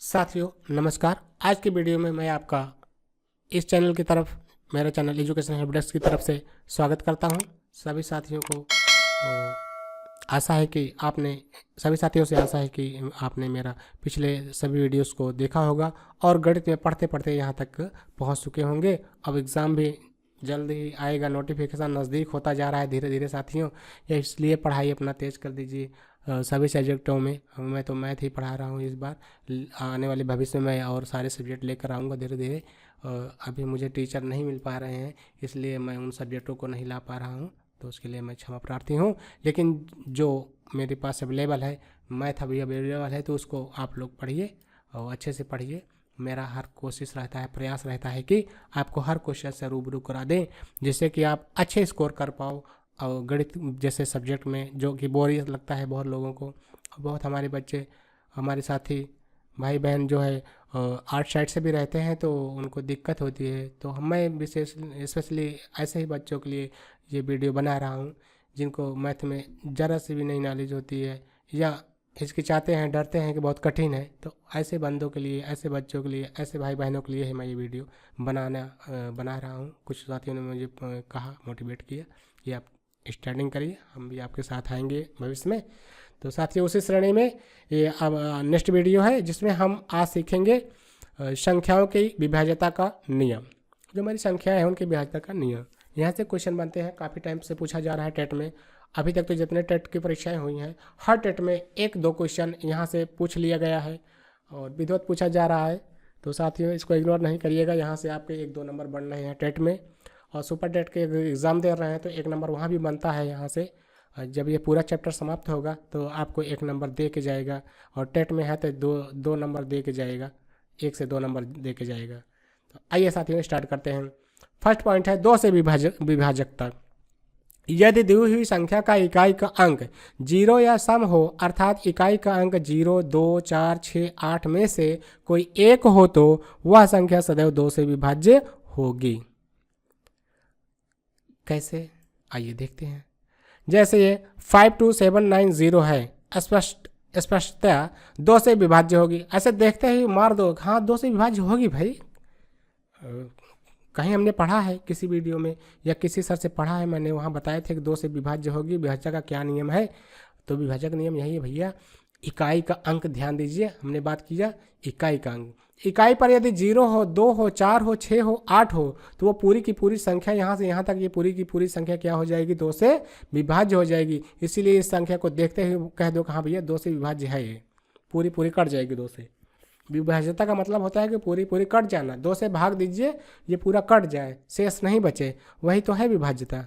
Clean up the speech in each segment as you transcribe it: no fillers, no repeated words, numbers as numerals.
साथियों नमस्कार। आज की वीडियो में मैं आपका इस चैनल की तरफ, मेरा चैनल एजुकेशन हेल्प डेस्क की तरफ से स्वागत करता हूं। सभी साथियों को आशा है कि सभी साथियों से आशा है कि आपने मेरा पिछले सभी वीडियोस को देखा होगा और गणित में पढ़ते पढ़ते यहां तक पहुंच चुके होंगे। अब एग्ज़ाम भी जल्द ही आएगा, नोटिफिकेशन नज़दीक होता जा रहा है धीरे धीरे साथियों। या इसलिए पढ़ाई अपना तेज़ कर दीजिए सभी सब्जेक्टों में। मैं तो मैथ ही पढ़ा रहा हूँ इस बार, आने वाले भविष्य में और सारे सब्जेक्ट लेकर आऊँगा धीरे धीरे। अभी मुझे टीचर नहीं मिल पा रहे हैं, इसलिए मैं उन सब्जेक्टों को नहीं ला पा रहा हूँ, तो उसके लिए मैं क्षमा प्रार्थी हूँ। लेकिन जो मेरे पास अवेलेबल है, मैथ अभी अवेलेबल है, तो उसको आप लोग पढ़िए और अच्छे से पढ़िए। मेरा हर कोशिश रहता है, प्रयास रहता है कि आपको हर क्वेश्चन से रूबरू करा दें, जिससे कि आप अच्छे स्कोर कर पाओ। और गणित जैसे सब्जेक्ट में जो कि बोरियत लगता है बहुत लोगों को, बहुत हमारे बच्चे, हमारे साथी भाई बहन जो है आर्ट साइड से भी रहते हैं, तो उनको दिक्कत होती है। तो मैं विशेष स्पेशली ऐसे ही बच्चों के लिए ये वीडियो बना रहा हूँ जिनको मैथ में ज़रा सी भी नहीं नॉलेज होती है या हिचकिचाते हैं, डरते हैं कि बहुत कठिन है। तो ऐसे बंदों के लिए, ऐसे बच्चों के लिए, ऐसे भाई बहनों के लिए ही मैं ये वीडियो बना रहा हूँ। कुछ साथियों ने मुझे कहा, मोटिवेट किया कि आप स्टार्टिंग करिए, हम भी आपके साथ आएंगे भविष्य में। तो साथियों उसी श्रेणी में ये अब नेक्स्ट वीडियो है, जिसमें हम आज सीखेंगे संख्याओं की विभाज्यता का नियम। जो हमारी संख्याएं हैं उनकी विभाज्यता का नियम, यहाँ से क्वेश्चन बनते हैं। काफ़ी टाइम से पूछा जा रहा है टेट में। अभी तक तो जितने टेट की परीक्षाएं हुई हैं, हर टेट में एक दो क्वेश्चन यहाँ से पूछ लिया गया है और विधिवत पूछा जा रहा है। तो साथियों इसको इग्नोर नहीं करिएगा, यहाँ से आपके 1-2 नंबर बढ़ रहे हैं टेट में। और सुपर टेट के एग्ज़ाम दे रहे हैं तो 1 नंबर वहाँ भी बनता है यहाँ से। जब ये पूरा चैप्टर समाप्त होगा तो आपको 1 नंबर दे के जाएगा, और टेट में है तो 2 नंबर दे के जाएगा, 1 से 2 नंबर दे के जाएगा। तो आइए साथियों स्टार्ट करते हैं। फर्स्ट पॉइंट है 2 से विभाजकता। यदि दी हुई संख्या का इकाई का अंक 0 या सम हो, अर्थात इकाई का अंक 0, 2, 4, 6, 8 में से कोई एक हो, तो वह संख्या सदैव 2 से विभाज्य होगी। कैसे, आइए देखते हैं। जैसे ये 52790 है, स्पष्टतया 2 से विभाज्य होगी। ऐसे देखते ही मार दो, हाँ 2 से विभाज्य होगी भाई। कहीं हमने पढ़ा है किसी वीडियो में या किसी सर से पढ़ा है, मैंने वहाँ बताए थे कि 2 से विभाज्य होगी। विभाज्य का क्या नियम है? तो विभाजक नियम यही है भैया, इकाई का अंक। ध्यान दीजिए, हमने बात किया इकाई का अंक। इकाई पर यदि 0 हो, 2 हो, 4 हो, 6 हो, 8 हो, तो वो पूरी की पूरी संख्या यहाँ से यहाँ तक, ये पूरी की पूरी संख्या क्या हो जाएगी? 2 से विभाज्य हो जाएगी। इसीलिए इस संख्या को देखते हुए कह दो कि हाँ भैया 2 से विभाज्य है, ये पूरी पूरी कट जाएगी 2 से। विभाज्यता का मतलब होता है कि पूरी पूरी कट जाना। 2 से भाग दीजिए, ये पूरा कट जाए, शेष नहीं बचे, वही तो है विभाज्यता,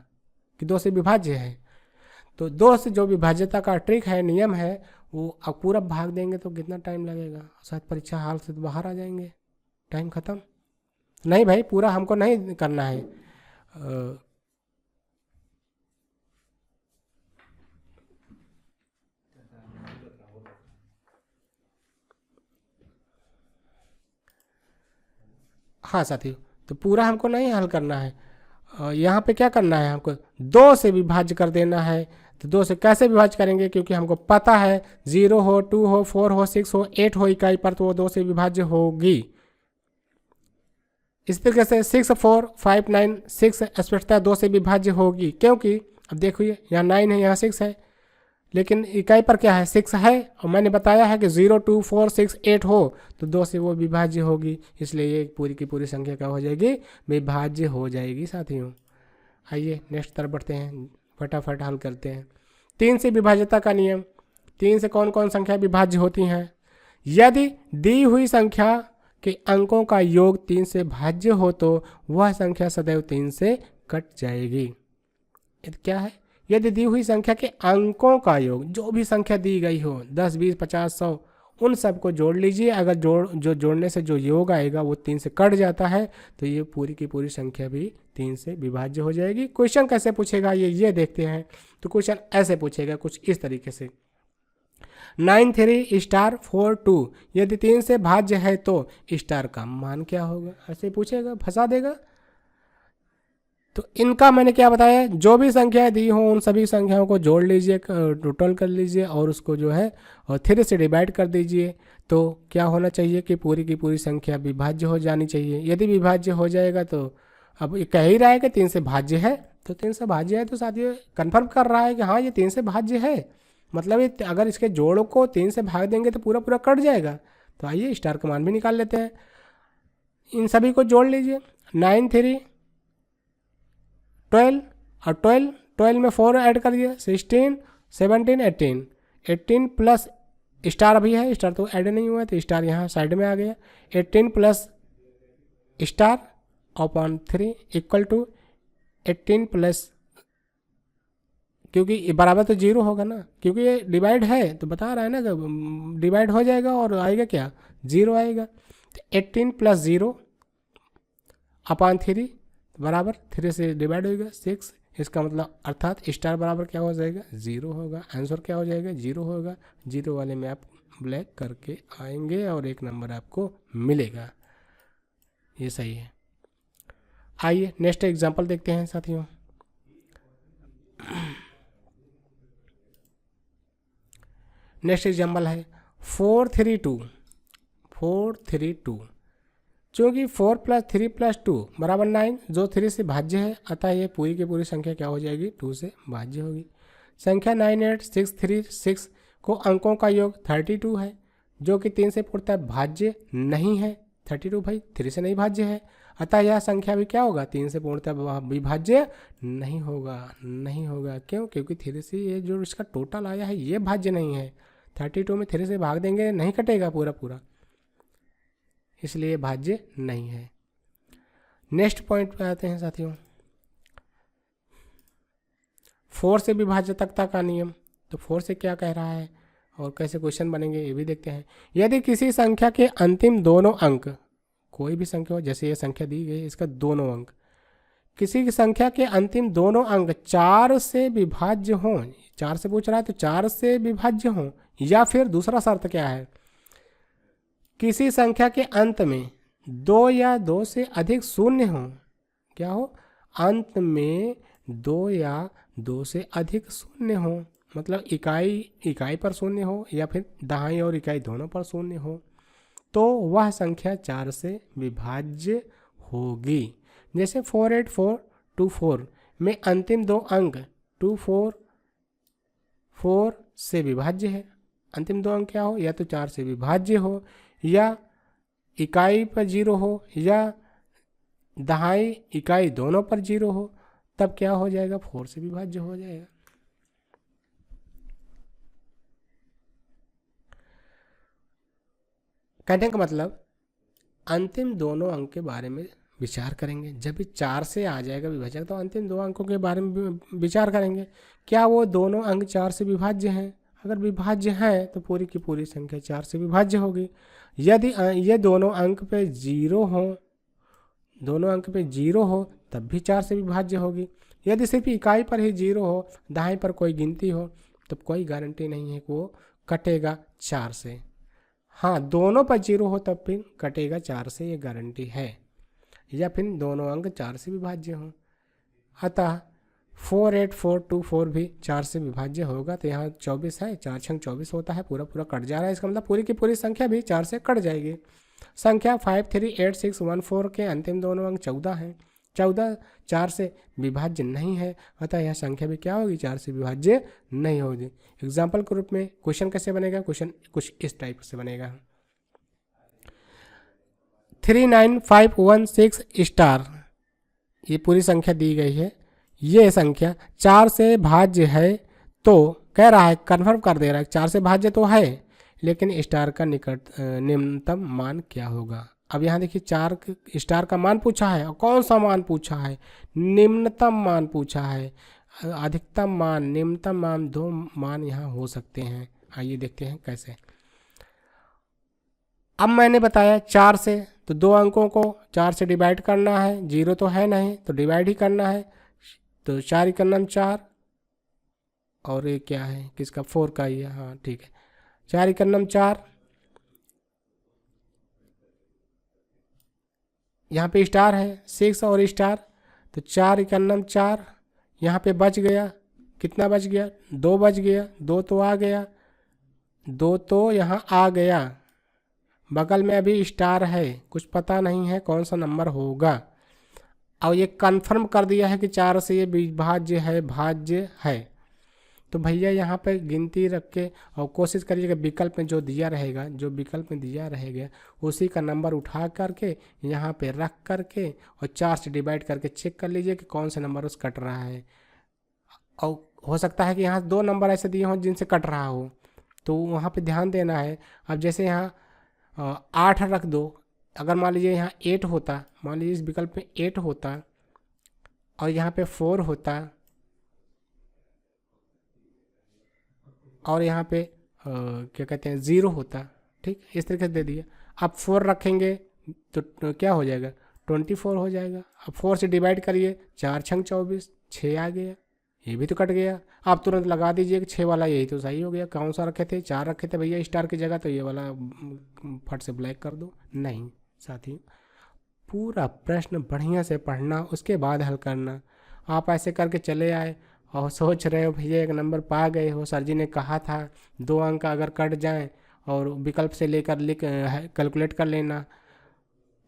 कि 2 से विभाज्य है। तो 2 से जो विभाज्यता का ट्रिक है, नियम है, वो अब पूरा भाग देंगे तो कितना टाइम लगेगा? शायद परीक्षा हाल से तो बाहर आ जाएंगे, टाइम खत्म। नहीं भाई, पूरा हमको नहीं करना है। हाँ साथियों, तो पूरा हमको नहीं हल करना है। यहाँ पे क्या करना है? हमको 2 से विभाज्य कर देना है। तो 2 से कैसे विभाज्य करेंगे? क्योंकि हमको पता है 0 हो, 2 हो, 4 हो, 6 हो, 8 हो इकाई पर, तो वो 2 से विभाज्य होगी। इस तरीके से 6, 4, 5, 9, 6 स्पष्टतः 2 से विभाज्य होगी, क्योंकि अब देखिए यहाँ 9 है, यहाँ 6 है, लेकिन इकाई पर क्या है? 6 है। और मैंने बताया है कि 0, 2, 4, 6, 8 हो तो 2 से वो विभाज्य होगी। इसलिए ये पूरी की पूरी संख्या क्या हो जाएगी? विभाज्य हो जाएगी साथियों। आइए नेक्स्ट तरफ बढ़ते हैं, फटाफट हल करते हैं। 3 से विभाज्यता का नियम। 3 से कौन कौन संख्या विभाज्य होती हैं? यदि दी हुई संख्या के अंकों का योग 3 से भाज्य हो, तो वह संख्या सदैव 3 से कट जाएगी। क्या है? यदि दी हुई संख्या के अंकों का योग, जो भी संख्या दी गई हो, 10, 20, 50, 100, उन सबको जोड़ लीजिए। अगर जोड़ने से जो योग आएगा वो 3 से कट जाता है, तो ये पूरी की पूरी संख्या भी 3 से विभाज्य हो जाएगी। क्वेश्चन कैसे पूछेगा ये देखते हैं। तो क्वेश्चन ऐसे पूछेगा कुछ इस तरीके से, 9, 3 स्टार 4, 2 यदि 3 से भाज्य है तो स्टार का मान क्या होगा? ऐसे पूछेगा, फंसा देगा। तो इनका मैंने क्या बताया, जो भी संख्याएं दी हों उन सभी संख्याओं को जोड़ लीजिए, टोटल कर लीजिए और उसको जो है और 3 से डिवाइड कर दीजिए। तो क्या होना चाहिए कि पूरी की पूरी संख्या विभाज्य हो जानी चाहिए। यदि विभाज्य हो जाएगा तो अब ये कह ही रहा है कि 3 से भाज्य है, तो 3 से भाज्य है तो साथ ये कन्फर्म कर रहा है कि हाँ ये 3 से भाज्य है। मतलब ये अगर इसके जोड़ को 3 से भाग देंगे तो पूरा पूरा कट जाएगा। तो आइए स्टार का मान भी निकाल लेते हैं। इन सभी को जोड़ लीजिए, 9 3 12 और 12 में 4 ऐड कर दिया, 16 17 18 18 प्लस स्टार अभी है, स्टार तो ऐड नहीं हुआ तो स्टार यहाँ साइड में आ गया। 18 plus star upon 3 equal to 18 plus, क्योंकि ये बराबर तो 0 होगा ना, क्योंकि ये डिवाइड है तो बता रहा है ना कि डिवाइड हो जाएगा और आएगा क्या, 0 आएगा। तो 18 प्लस 0 अपॉन 3 बराबर 3 से डिवाइड होगा 6। इसका मतलब अर्थात स्टार बराबर क्या हो जाएगा, 0 होगा। आंसर क्या हो जाएगा, 0 होगा। 0 वाले में आप ब्लैक करके आएंगे और एक नंबर आपको मिलेगा। ये सही है। आइए नेक्स्ट एग्जांपल देखते हैं साथियों। नेक्स्ट एग्जांपल है 432। चूँकि 4 + 3 + 2 बराबर 9, जो 3 से भाज्य है, अतः ये पूरी की पूरी संख्या क्या हो जाएगी, 2 से भाज्य होगी। संख्या 98636 को अंकों का योग 32 है, जो कि 3 से पूर्णतः भाज्य नहीं है। 32 भाई 3 से नहीं भाज्य है, अतः यह संख्या भी क्या होगा, 3 से पूर्णतः विभाज्य नहीं होगा। क्यों, क्योंकि 3 से ये जो इसका टोटल आया है ये भाज्य नहीं है। 32 में 3 से भाग देंगे नहीं कटेगा पूरा, इसलिए भाज्य नहीं है। नेक्स्ट पॉइंट पे आते हैं साथियों, 4 से विभाज्यता का नियम। तो 4 से क्या कह रहा है और कैसे क्वेश्चन बनेंगे ये भी देखते हैं। यदि किसी संख्या के अंतिम दोनों अंक, कोई भी संख्या हो, जैसे ये संख्या दी गई इसका दोनों अंक, किसी की संख्या के अंतिम दोनों अंक 4 से विभाज्य हों, 4 से पूछ रहा है तो 4 से विभाज्य हों, या फिर दूसरा शर्त क्या है, किसी संख्या के अंत में 2 या 2 से अधिक शून्य हो, क्या हो, अंत में 2 या 2 से अधिक शून्य हो, मतलब इकाई पर शून्य हो या फिर दहाई और इकाई दोनों पर शून्य हो, तो वह संख्या 4 से विभाज्य होगी। जैसे 48424 में अंतिम दो अंक 244 से विभाज्य है। अंतिम दो अंक क्या हो, या तो 4 से विभाज्य हो, या इकाई पर 0 हो, या दहाई इकाई दोनों पर 0 हो, तब क्या हो जाएगा, 4 से विभाज्य हो जाएगा। कहने का मतलब अंतिम दोनों अंक के बारे में विचार करेंगे। जब भी 4 से आ जाएगा विभाजक तो अंतिम दो अंकों के बारे में विचार करेंगे, क्या वो दोनों अंक 4 से विभाज्य हैं। अगर विभाज्य हैं तो पूरी की पूरी संख्या 4 से विभाज्य होगी। यदि ये दोनों अंक पे 0 हो तब भी 4 से विभाज्य होगी। यदि सिर्फ इकाई पर ही 0 हो, दाएं पर कोई गिनती हो, तब कोई गारंटी नहीं है कि वो कटेगा 4 से। हाँ, दोनों पर 0 हो तब फिर कटेगा 4 से, ये गारंटी है। या फिर दोनों अंक 4 से विभाज्य हों। अतः 48424 भी 4 से विभाज्य होगा। तो यहाँ 24 है, 4 छंग 24 होता है, पूरा कट जा रहा है। इसका मतलब पूरी की पूरी संख्या भी 4 से कट जाएगी। संख्या 538614 के अंतिम दोनों अंक 14 हैं। 14 4 से विभाज्य नहीं है, अतः यह संख्या भी क्या होगी, 4 से विभाज्य नहीं होगी। एग्जाम्पल के रूप में क्वेश्चन कैसे बनेगा, क्वेश्चन कुछ इस टाइप से बनेगा। 39516 स्टार, ये पूरी संख्या दी गई है। ये संख्या 4 से भाज्य है, तो कह रहा है, कन्फर्म कर दे रहा है 4 से भाज्य तो है, लेकिन स्टार का निम्नतम मान क्या होगा। अब यहाँ देखिए 4 स्टार का मान पूछा है, और कौन सा मान पूछा है, निम्नतम मान पूछा है। अधिकतम मान, निम्नतम मान, दो मान यहाँ हो सकते हैं। आइए देखते हैं कैसे। अब मैंने बताया 4 से, तो दो अंकों को 4 से डिवाइड करना है, 0 तो है नहीं तो डिवाइड ही करना है। तो 4 इक्वल 4, और ये क्या है, किसका, 4 का ही है, हाँ ठीक है। 4 इक्वल 4, यहाँ पे स्टार है 6 और स्टार, तो 4 इक्यानम 4, यहाँ पे बच गया, कितना बच गया, 2 बच गया, 2 तो आ गया, 2 तो यहाँ आ गया, बगल में अभी स्टार है, कुछ पता नहीं है कौन सा नंबर होगा। और ये कंफर्म कर दिया है कि 4 से ये विभाज्य है, भाज्य है। तो भैया यहाँ पे गिनती रख के और कोशिश करिएगा विकल्प में जो दिया रहेगा, जो विकल्प में दिया रहेगा उसी का नंबर उठा करके यहाँ पे रख करके और 4 से डिवाइड करके चेक कर लीजिए कि कौन सा नंबर उस कट रहा है। और हो सकता है कि यहाँ 2 नंबर ऐसे दिए हों जिनसे कट रहा हो, तो वहाँ पे ध्यान देना है। अब जैसे यहाँ 8 रख दो, अगर मान लीजिए यहाँ 8 होता, मान लीजिए इस विकल्प में 8 होता और यहाँ पे 4 होता और यहाँ पे क्या कहते हैं 0 होता, ठीक, इस तरीके से दे दिया। अब 4 रखेंगे तो क्या हो जाएगा, 24 हो जाएगा। अब 4 से डिवाइड करिए, 4 छंग 24, 6 आ गया, ये भी तो कट गया। आप तुरंत लगा दीजिए कि 6 वाला यही तो सही हो गया। कौन सा रखे थे, 4 रखे थे भैया स्टार की जगह, तो ये वाला फट से ब्लैक कर दो। नहीं साथियों, पूरा प्रश्न बढ़िया से पढ़ना, उसके बाद हल करना। आप ऐसे करके चले आए और सोच रहे हो भैया 1 नंबर पा गए हो, सर जी ने कहा था 2 अंक अगर कट जाएं और विकल्प से लेकर कैलकुलेट कर लेना।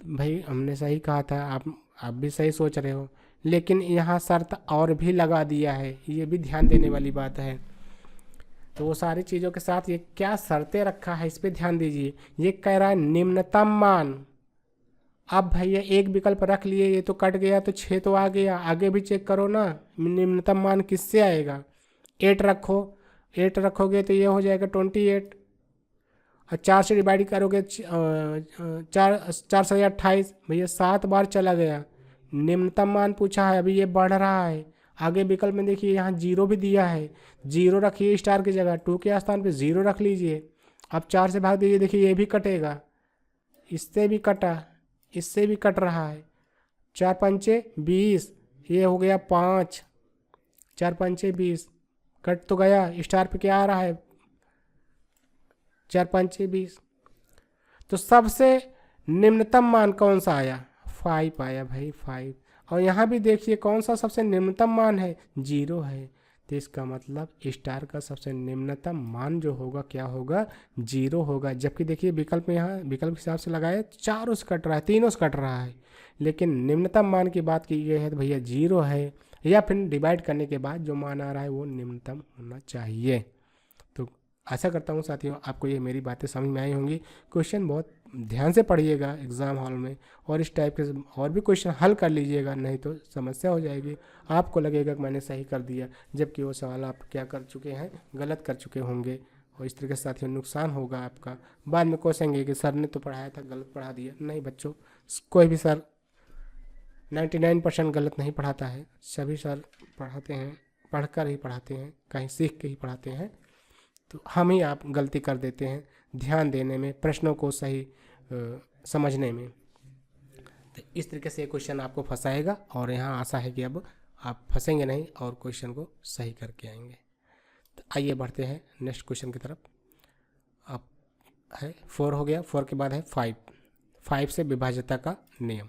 भाई हमने सही कहा था, आप भी सही सोच रहे हो, लेकिन यहाँ शर्त और भी लगा दिया है, ये भी ध्यान देने वाली बात है। तो वो सारी चीज़ों के साथ ये क्या शर्तें रखा है इस पर ध्यान दीजिए। ये कह रहा है निम्नतम मान। अब भैया एक विकल्प रख लिए, ये तो कट गया तो 6 तो आ गया, आगे भी चेक करो ना निम्नतम मान किससे आएगा। 8 रखो, 8 रखोगे तो ये हो जाएगा 28 और 4 से डिवाइड करोगे 4 से 28, भैया 7 बार चला गया। निम्नतम मान पूछा है, अभी ये बढ़ रहा है। आगे विकल्प में देखिए यहाँ 0 भी दिया है, 0 रखिए स्टार की जगह, 2 के स्थान पे 0 रख लीजिए। अब 4 से भाग दीजिए, देखिए ये भी कटेगा, इससे भी कटा, इससे भी कट रहा है। 4 पंचे 20, ये हो गया 5, 4 पंचे 20, कट तो गया। स्टार पे क्या आ रहा है, 4 पंचे 20। तो सबसे निम्नतम मान कौन सा आया, 5 आया भाई, 5। और यहाँ भी देखिए कौन सा सबसे निम्नतम मान है, 0 है। तो इसका मतलब स्टार का सबसे निम्नतम मान जो होगा क्या होगा, 0 होगा। जबकि देखिए विकल्प में यहाँ विकल्प के हिसाब से लगाए 4 से कट रहा है, 3 से कट रहा है, लेकिन निम्नतम मान की बात की गई है तो भैया 0 है, या फिर डिवाइड करने के बाद जो मान आ रहा है वो निम्नतम होना चाहिए। तो आशा करता हूँ साथियों आपको ये मेरी बातें समझ में आई होंगी। क्वेश्चन बहुत ध्यान से पढ़िएगा एग्ज़ाम हॉल में, और इस टाइप के और भी क्वेश्चन हल कर लीजिएगा, नहीं तो समस्या हो जाएगी। आपको लगेगा कि मैंने सही कर दिया, जबकि वो सवाल आप क्या कर चुके हैं, गलत कर चुके होंगे, और इस तरीके से साथियों नुकसान होगा आपका। बाद में कोसेंगे कि सर ने तो पढ़ाया था गलत पढ़ा दिया। नहीं बच्चों, कोई भी सर 99% गलत नहीं पढ़ाता है, सभी सर पढ़ाते हैं, पढ़कर ही पढ़ाते हैं, कहीं सीख के ही पढ़ाते हैं। तो हम ही आप गलती कर देते हैं ध्यान देने में, प्रश्नों को सही समझने में। तो इस तरीके से क्वेश्चन आपको फंसाएगा, और यहाँ आशा है कि अब आप फंसेंगे नहीं और क्वेश्चन को सही करके आएंगे। तो आइए बढ़ते हैं नेक्स्ट क्वेश्चन की तरफ। अब है 4 हो गया, 4 के बाद है 5 से विभाज्यता का नियम।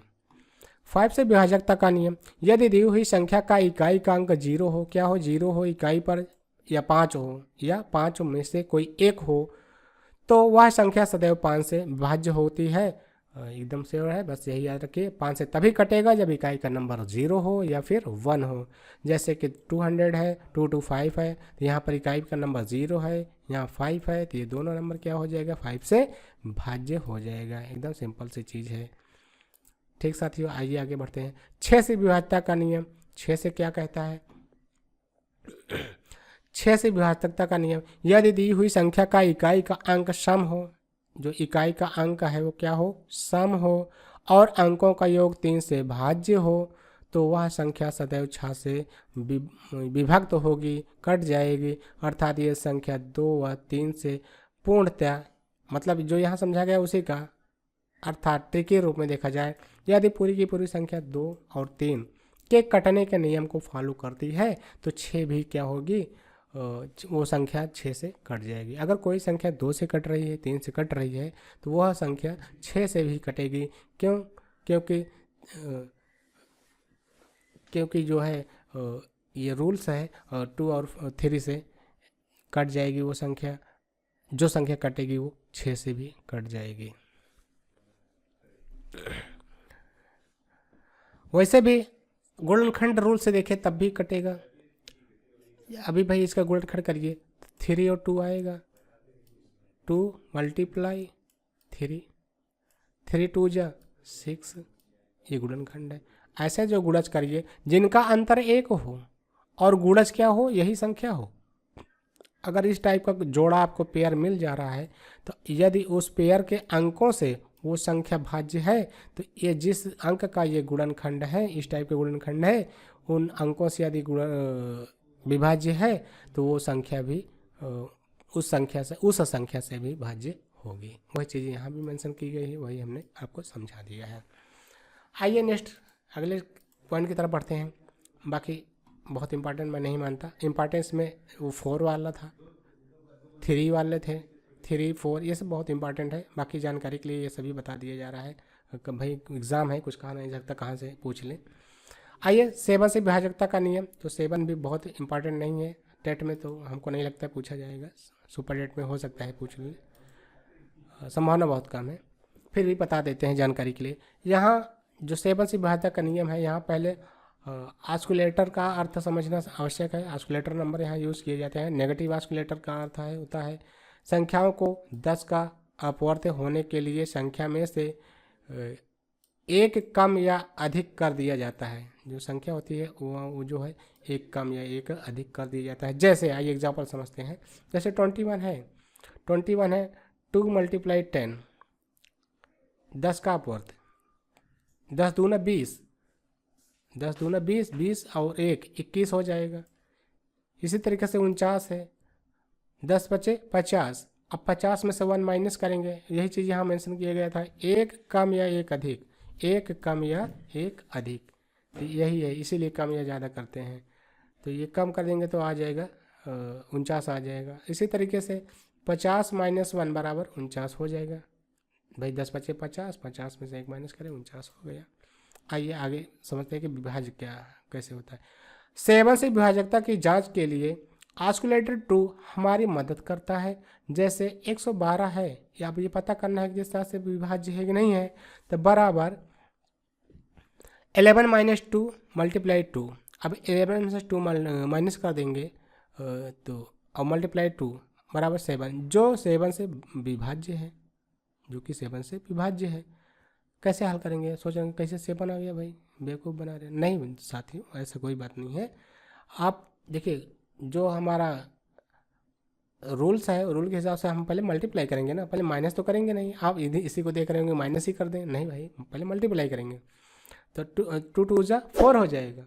5 से विभाजकता का नियम, यदि दी हुई संख्या का इकाई का अंक 0 हो, क्या हो, 0 हो इकाई पर, या 5 हो, या 5 में से कोई एक हो, तो वह संख्या सदैव 5 से विभाज्य होती है। एकदम से है, बस यही याद रखिए। 5 से तभी कटेगा जब इकाई का नंबर 0 हो या फिर 1 हो। जैसे कि 200 है, 225 है, तो यहाँ पर इकाई का नंबर 0 है, यहाँ 5 है, तो ये दोनों नंबर क्या हो जाएगा, 5 से भाज्य हो जाएगा। एकदम सिंपल सी चीज़ है। ठीक साथियों, आइए आगे बढ़ते हैं। 6 से विभाज्यता का नियम, 6 से क्या कहता है, 6 से विभाज्यता का नियम, यदि दी हुई संख्या का इकाई का अंक सम हो, जो इकाई का अंक है वो क्या हो, सम हो, और अंकों का योग 3 से भाज्य हो, तो वह संख्या सदैव 6 से विभक्त होगी, कट जाएगी। अर्थात ये संख्या 2 व 3 से पूर्णतया, मतलब जो यहाँ समझा गया उसी का, अर्थात त्रिकीय रूप में देखा जाए, यदि पूरी की पूरी संख्या 2 और 3 के कटने के नियम को फॉलो करती है तो 6 भी क्या होगी, वो संख्या 6 से कट जाएगी। अगर कोई संख्या 2 से कट रही है, 3 से कट रही है, तो वह संख्या 6 से भी कटेगी। क्यों, क्योंकि क्योंकि जो है ये रूल्स है 2 और 3 से कट जाएगी वो संख्या, जो संख्या कटेगी वो 6 से भी कट जाएगी। वैसे भी गुणनखंड रूल से देखें तब भी कटेगा। अभी भाई इसका गुणनखंड करिए, 3 और 2 आएगा, 2 मल्टीप्लाई 3, 3 2 जा 6, ये गुणनखंड है। ऐसे जो गुणज करिए जिनका अंतर 1 हो और गुणज क्या हो, यही संख्या हो। अगर इस टाइप का जोड़ा आपको पेयर मिल जा रहा है तो यदि उस पेयर के अंकों से वो संख्या भाज्य है तो ये जिस अंक का ये गुणनखंड है, इस टाइप के गुणनखंड है, उन अंकों से यदि विभाज्य है तो वो संख्या भी उस संख्या से भी भाज्य होगी। वही चीज़ यहाँ भी मेंशन की गई है, वही हमने आपको समझा दिया है। आइए नेक्स्ट अगले पॉइंट की तरफ बढ़ते हैं। बाकी बहुत इंपॉर्टेंट मैं नहीं मानता, इम्पॉर्टेंस में वो 4 वाला था, 3 वाले थे, 3 4 ये सब बहुत इंपॉर्टेंट है। बाकी जानकारी के लिए ये सभी बता दिया जा रहा है। भाई एग्ज़ाम है, कुछ कहा नहीं सकता, कहाँ से पूछ लें। आइए 7 से विभाजकता का नियम, तो 7 भी बहुत इंपॉर्टेंट नहीं है, टेट में तो हमको नहीं लगता पूछा जाएगा, सुपर टेट में हो सकता है पूछ लें, संभावना बहुत कम है, फिर भी बता देते हैं जानकारी के लिए। यहाँ जो 7 से विभाजकता का नियम है, यहाँ पहले आस्कुलेटर का अर्थ समझना आवश्यक है। आस्कुलेटर नंबर यहाँ यूज़ किए जाते हैं। नेगेटिव आस्कुलेटर का अर्थ होता है संख्याओं को 10 का अपवर्त होने के लिए संख्या में से एक कम या अधिक कर दिया जाता है। जो संख्या होती है वो जो है एक कम या एक अधिक कर दिया जाता है। जैसे आइए एग्जाम्पल समझते हैं, जैसे 21 है, 2 मल्टीप्लाई 10, 10 का अपवर्त, 10 दूना 20, 10 दूना 20, 20 और 1 21 हो जाएगा। इसी तरीके से 49 है, 10 बचे 50, अब 50 में से 1 माइनस करेंगे, यही चीज़ यहाँ मेंशन किया गया था, एक कम या एक अधिक, एक कम या एक अधिक, तो यही है, इसीलिए कम या ज़्यादा करते हैं। तो ये कम कर देंगे तो आ जाएगा 49 आ जाएगा। इसी तरीके से 50 माइनस 1 बराबर 49 हो जाएगा। भाई 10 बचे 50, 50 में से 1 माइनस करें 49 हो गया। आइए आगे समझते हैं कि विभाज्य क्या कैसे होता है। 7 से विभाजकता की जांच के लिए आस्कुलेटर 2 हमारी मदद करता है। जैसे 112 है, या अब ये पता करना है कि जिस तरह से विभाज्य है कि नहीं है, तो बराबर 11 माइनस 2 मल्टीप्लाई 2। अब 11 में से 2 माइनस कर देंगे तो और मल्टीप्लाई 2 बराबर 7, जो 7 से विभाज्य है, जो कि 7 से विभाज्य है। कैसे हल करेंगे, सोचेंगे कैसे 7 आ गया, भाई बेवकूफ़ बना रहे, नहीं साथियों, ऐसा कोई बात नहीं है। आप देखिए जो हमारा रूल्स है, रूल के हिसाब से हम पहले मल्टीप्लाई करेंगे ना, पहले माइनस तो करेंगे नहीं। आप इसी को देख रहे होंगे माइनस ही कर दें, नहीं भाई पहले मल्टीप्लाई करेंगे, तो 2 2 जा 4 हो जाएगा।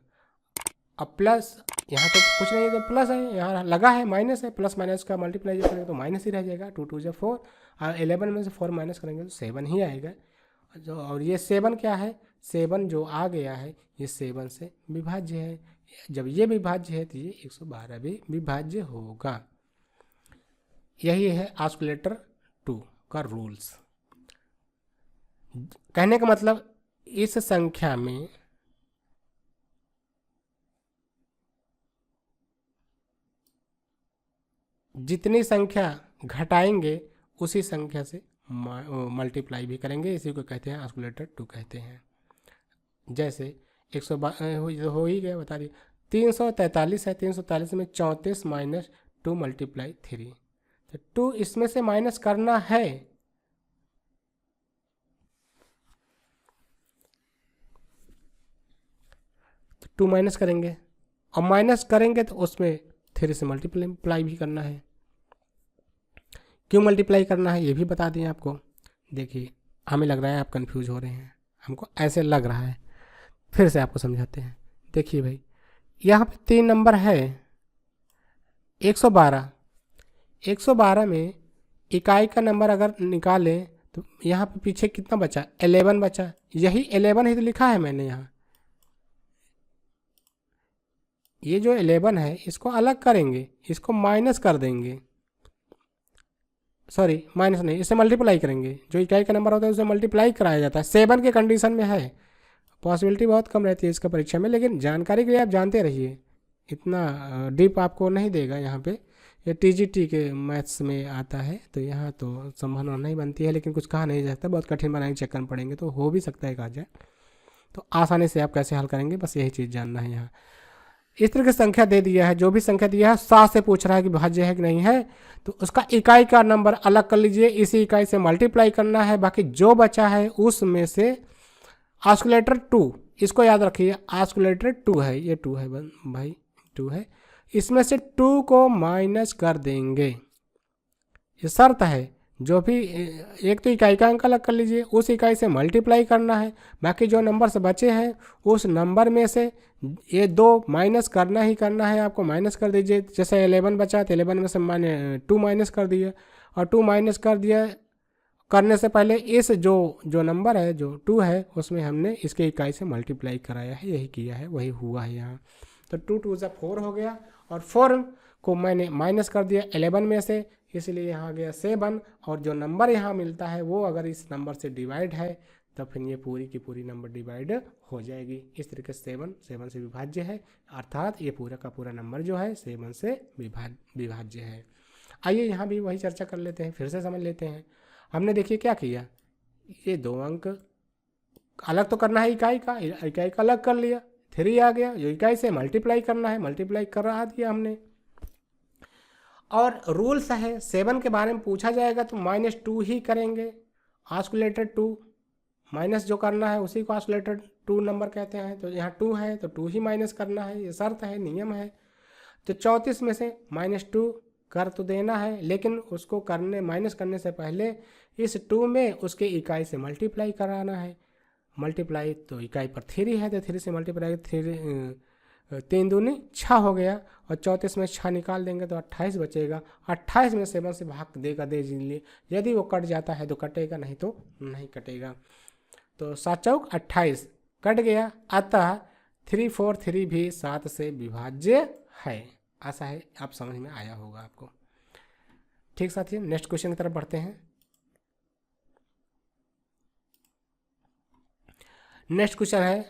अब प्लस, यहाँ तो कुछ नहीं है तो प्लस है, यहाँ लगा है माइनस है, प्लस माइनस का मल्टीप्लाई करेंगे तो माइनस ही रह जाएगा। 2 2 जा 4, और 11 में से 4 माइनस करेंगे तो 7 ही आएगा। जो और ये 7 क्या है, 7 जो आ गया है ये 7 से विभाज्य है। जब ये विभाज्य है तो ये 112 भी विभाज्य होगा। यही है आस्कुलेटर 2 का रूल्स। कहने का मतलब इस संख्या में जितनी संख्या घटाएंगे उसी संख्या से मल्टीप्लाई भी करेंगे, इसी को कहते हैं आस्कुलेटर 2 कहते हैं। जैसे 112 हो ही गया, बता दिए। 343 है, 343 में 34 माइनस 2 मल्टीप्लाई 3, तो 2 इसमें से माइनस करना है, तो 2 माइनस करेंगे, और माइनस करेंगे तो उसमें 3 से मल्टीप्लाई भी करना है। क्यों मल्टीप्लाई करना है ये भी बता दें आपको। देखिए हमें लग रहा है आप कंफ्यूज हो रहे हैं, हमको ऐसे लग रहा है, फिर से आपको समझाते हैं। देखिए भाई यहाँ पे 3 नंबर है, 112, 112 में इकाई का नंबर अगर निकालें तो यहाँ पे पीछे कितना बचा, 11 बचा। यही 11 ही तो लिखा है मैंने यहाँ, ये जो 11 है इसको अलग करेंगे, इसको माइनस कर देंगे, सॉरी माइनस नहीं, इससे मल्टीप्लाई करेंगे। जो इकाई का नंबर होता है उसे मल्टीप्लाई कराया जाता है, 7 के कंडीशन में है, पॉसिबिलिटी बहुत कम रहती है इसका परीक्षा में, लेकिन जानकारी के लिए आप जानते रहिए, इतना डीप आपको नहीं देगा यहाँ पे। ये टीजीटी के मैथ्स में आता है, तो यहाँ तो संभावना नहीं बनती है, लेकिन कुछ कहा नहीं जा सकता, बहुत कठिन बनाएंगे, चेक करना पड़ेंगे, तो हो भी सकता है कहा जाए। तो आसानी से आप कैसे हल करेंगे, बस यही चीज़ जानना है यहाँ। इस तरह की संख्या दे दिया है, जो भी संख्या दिया है 7 से पूछ रहा है कि भाज्य है कि नहीं है, तो उसका इकाई का नंबर अलग कर लीजिए, इसी इकाई से मल्टीप्लाई करना है, बाकी जो बचा है उसमें से ऑस्कुलेटर 2, इसको याद रखिए, ऑस्कुलेटर 2 है, ये 2 है भाई, 2 है, इसमें से 2 को माइनस कर देंगे, ये शर्त है। जो भी एक तो इकाई का अंक अलग कर लीजिए, उस इकाई से मल्टीप्लाई करना है, बाकी जो नंबर से बचे हैं उस नंबर में से ये 2 माइनस करना ही करना है, आपको माइनस कर दीजिए। जैसे 11 बचा तो 11 में से 2 माइनस कर दिया, और 2 माइनस कर दिया करने से पहले इस जो नंबर है जो 2 है उसमें हमने इसके इकाई से मल्टीप्लाई कराया है, यही किया है, वही हुआ है यहाँ। तो 2 2 ज़ा 4 हो गया, और 4 को मैंने माइनस कर दिया 11 में से, इसलिए यहाँ गया 7, और जो नंबर यहाँ मिलता है वो अगर इस नंबर से डिवाइड है तो फिर ये पूरी की पूरी नंबर डिवाइड हो जाएगी। इस तरीके से 7 से विभाज्य है, अर्थात ये पूरा का पूरा नंबर जो है 7 से विभाज्य है। आइए यहाँ भी वही चर्चा कर लेते हैं, फिर से समझ लेते हैं। हमने देखिए क्या किया, ये 2 अंक अलग तो करना है, इकाई का अलग कर लिया, 3 आ गया, जो इकाई से मल्टीप्लाई करना है मल्टीप्लाई कर रहा दिया हमने। और रूल्स है 7 के बारे में पूछा जाएगा तो -2 ही करेंगे, ऑस्कुलेटर 2 माइनस जो करना है उसी को ऑस्कुलेटर 2 नंबर कहते हैं, तो यहाँ 2 है तो 2 ही माइनस करना है, ये शर्त है, नियम है। तो 34 में से -2 कर तो देना है, लेकिन उसको माइनस करने से पहले इस 2 में उसके इकाई से मल्टीप्लाई कराना है। मल्टीप्लाई तो इकाई पर 3 है, तो 3 से मल्टीप्लाई 3 दूनी 6 हो गया, और 34 में 6 निकाल देंगे तो 28 बचेगा। 28 में 7 से भाग देगा दे दीजिए, यदि वो कट जाता है तो कटेगा, नहीं तो नहीं कटेगा। तो 7 चौक 28 कट गया, अतः 3 4 3 भी 7 से विभाज्य है। आशा है आप समझ में आया होगा आपको। ठीक साथियों, नेक्स्ट क्वेश्चन की तरफ बढ़ते हैं। नेक्स्ट क्वेश्चन है